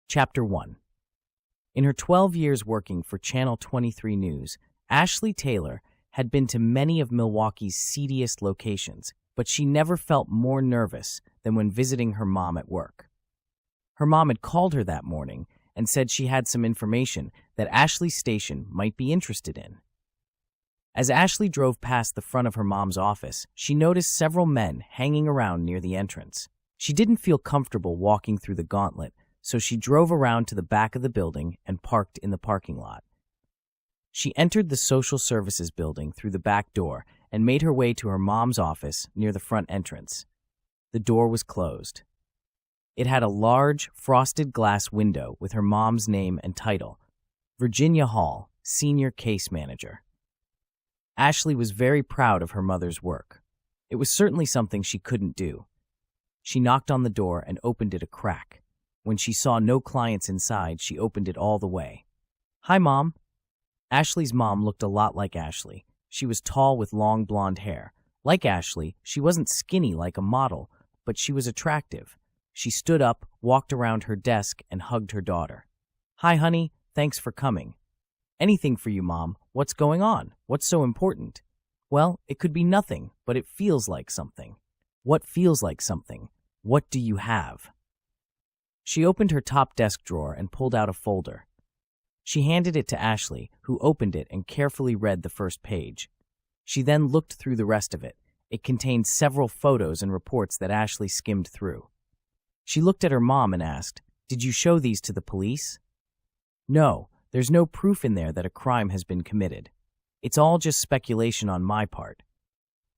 Chapter 1. In her 12 years working for Channel 23 News, Ashley Taylor had been to many of Milwaukee's seediest locations, but she never felt more nervous than when visiting her mom at work. Her mom had called her that morning and said she had some information that Ashley's station might be interested in. As Ashley drove past the front of her mom's office, she noticed several men hanging around near the entrance. She didn't feel comfortable walking through the gauntlet, so she drove around to the back of the building and parked in the parking lot. She entered the social services building through the back door and made her way to her mom's office near the front entrance. The door was closed. It had a large, frosted glass window with her mom's name and title, Virginia Hall, Senior Case Manager. Ashley was very proud of her mother's work. It was certainly something she couldn't do. She knocked on the door and opened it a crack. When she saw no clients inside, she opened it all the way. "Hi, Mom." Ashley's mom looked a lot like Ashley. She was tall with long blonde hair. Like Ashley, she wasn't skinny like a model, but she was attractive. She stood up, walked around her desk, and hugged her daughter. "Hi, honey. Thanks for coming." "Anything for you, Mom. What's going on? What's so important?" "Well, it could be nothing, but it feels like something." "What feels like something? What do you have?" She opened her top desk drawer and pulled out a folder. She handed it to Ashley, who opened it and carefully read the first page. She then looked through the rest of it. It contained several photos and reports that Ashley skimmed through. She looked at her mom and asked, "Did you show these to the police?" "No, there's no proof in there that a crime has been committed. It's all just speculation on my part.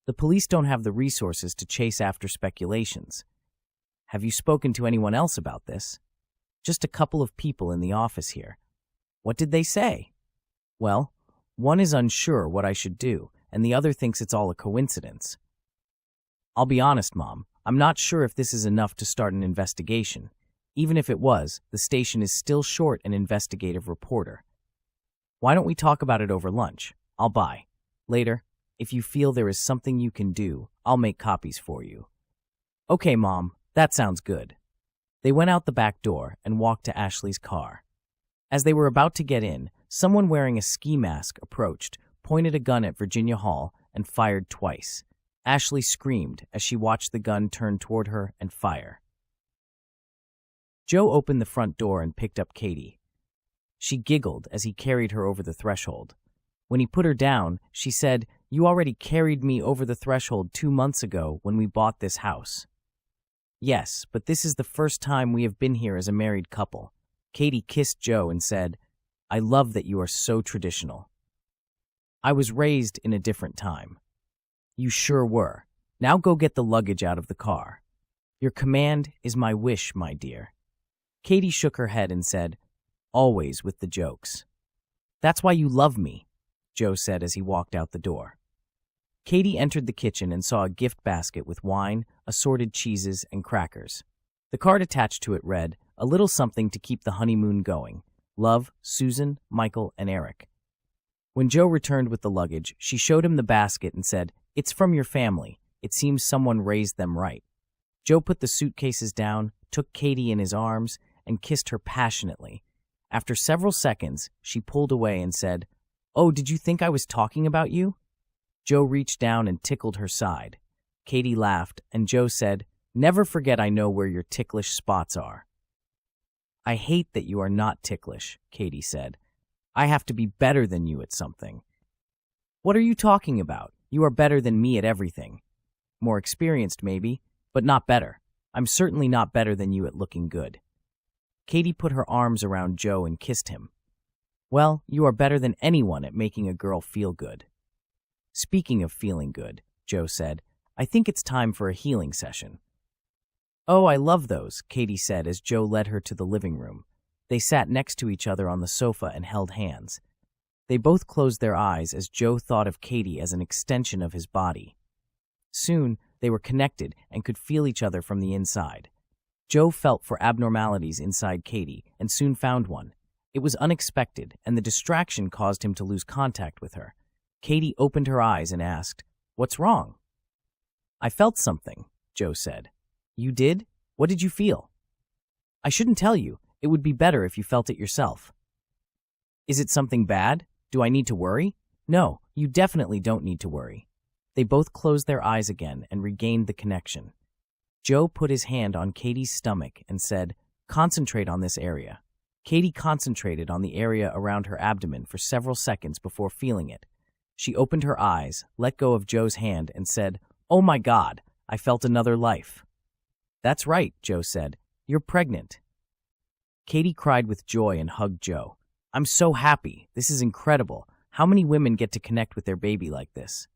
The police don't have the resources to chase after speculations." "Have you spoken to anyone else about this?" "Just a couple of people in the office here." "What did they say?" "Well, one is unsure what I should do, and the other thinks it's all a coincidence." "I'll be honest, Mom. I'm not sure if this is enough to start an investigation. Even if it was, the station is still short an investigative reporter. Why don't we talk about it over lunch? I'll buy. Later, if you feel there is something you can do, I'll make copies for you." "Okay, Mom. That sounds good." They went out the back door and walked to Ashley's car. As they were about to get in, someone wearing a ski mask approached, pointed a gun at Virginia Hall, and fired twice. Ashley screamed as she watched the gun turn toward her and fire. Joe opened the front door and picked up Katie. She giggled as he carried her over the threshold. When he put her down, she said, "You already carried me over the threshold 2 months ago when we bought this house." "Yes, but this is the first time we have been here as a married couple." Katie kissed Joe and said, "I love that you are so traditional." "I was raised in a different time." "You sure were. Now go get the luggage out of the car." "Your command is my wish, my dear." Katie shook her head and said, "Always with the jokes." "That's why you love me," Joe said as he walked out the door. Katie entered the kitchen and saw a gift basket with wine, assorted cheeses, and crackers. The card attached to it read, "A little something to keep the honeymoon going. Love, Susan, Michael, and Eric." When Joe returned with the luggage, she showed him the basket and said, "It's from your family. It seems someone raised them right." Joe put the suitcases down, took Katie in his arms, and kissed her passionately. After several seconds, she pulled away and said, "Oh, did you think I was talking about you?" Joe reached down and tickled her side. Katie laughed, and Joe said, "Never forget I know where your ticklish spots are." "I hate that you are not ticklish," Katie said. "I have to be better than you at something." "What are you talking about? You are better than me at everything. More experienced, maybe, but not better. I'm certainly not better than you at looking good." Katie put her arms around Joe and kissed him. "Well, you are better than anyone at making a girl feel good." "Speaking of feeling good," Joe said, "I think it's time for a healing session." "Oh, I love those," Katie said as Joe led her to the living room. They sat next to each other on the sofa and held hands. They both closed their eyes as Joe thought of Katie as an extension of his body. Soon, they were connected and could feel each other from the inside. Joe felt for abnormalities inside Katie and soon found one. It was unexpected, and the distraction caused him to lose contact with her. Katie opened her eyes and asked, "What's wrong?" "I felt something," Joe said. "You did? What did you feel?" "I shouldn't tell you. It would be better if you felt it yourself. Is it something bad? Do I need to worry? No, you definitely don't need to worry. They both closed their eyes again and regained the connection. Joe put his hand on Katie's stomach and said, "Concentrate on this area." Katie concentrated on the area around her abdomen for several seconds before feeling it. She opened her eyes, let go of Joe's hand, and said, "Oh my God, I felt another life." "That's right," Joe said. "You're pregnant." Katie cried with joy and hugged Joe. "I'm so happy. This is incredible. How many women get to connect with their baby like this?"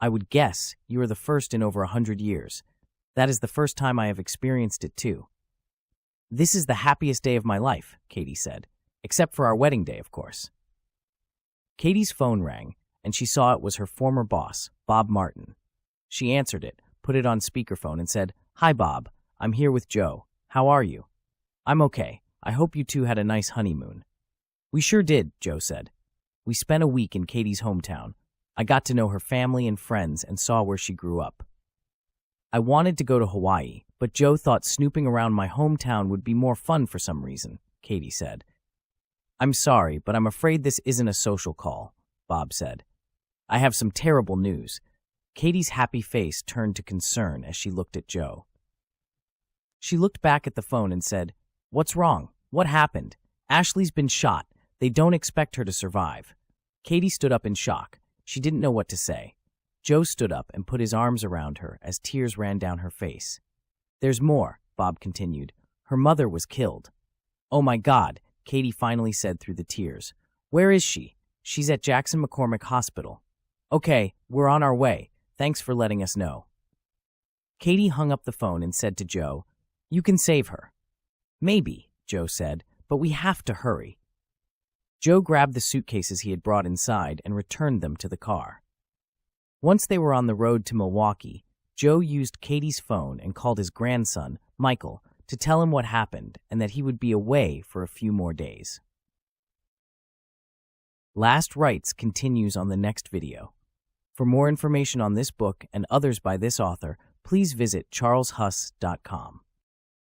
"I would guess you are the first in over 100 years. That is the first time I have experienced it too." "This is the happiest day of my life," Katie said. "Except for our wedding day, of course." Katie's phone rang, and she saw it was her former boss, Bob Martin. She answered it, put it on speakerphone, and said, "Hi, Bob. I'm here with Joe. How are you?" "I'm okay. I hope you two had a nice honeymoon." "We sure did," Joe said. "We spent a week in Katie's hometown. I got to know her family and friends and saw where she grew up. I wanted to go to Hawaii, but Joe thought snooping around my hometown would be more fun for some reason," Katie said. "I'm sorry, but I'm afraid this isn't a social call," Bob said. "I have some terrible news." Katie's happy face turned to concern as she looked at Joe. She looked back at the phone and said, "What's wrong? What happened? Ashley's been shot. They don't expect her to survive." Katie stood up in shock. She didn't know what to say. Joe stood up and put his arms around her as tears ran down her face. "There's more," Bob continued. "Her mother was killed." "Oh my God," Katie finally said through the tears. "Where is she?" "She's at Jackson McCormick Hospital." "Okay, we're on our way. Thanks for letting us know." Katie hung up the phone and said to Joe, "You can save her." "Maybe," Joe said, "but we have to hurry." Joe grabbed the suitcases he had brought inside and returned them to the car. Once they were on the road to Milwaukee, Joe used Katie's phone and called his grandson, Michael, to tell him what happened and that he would be away for a few more days. Last Rites continues on the next video. For more information on this book and others by this author, please visit charleshuss.com.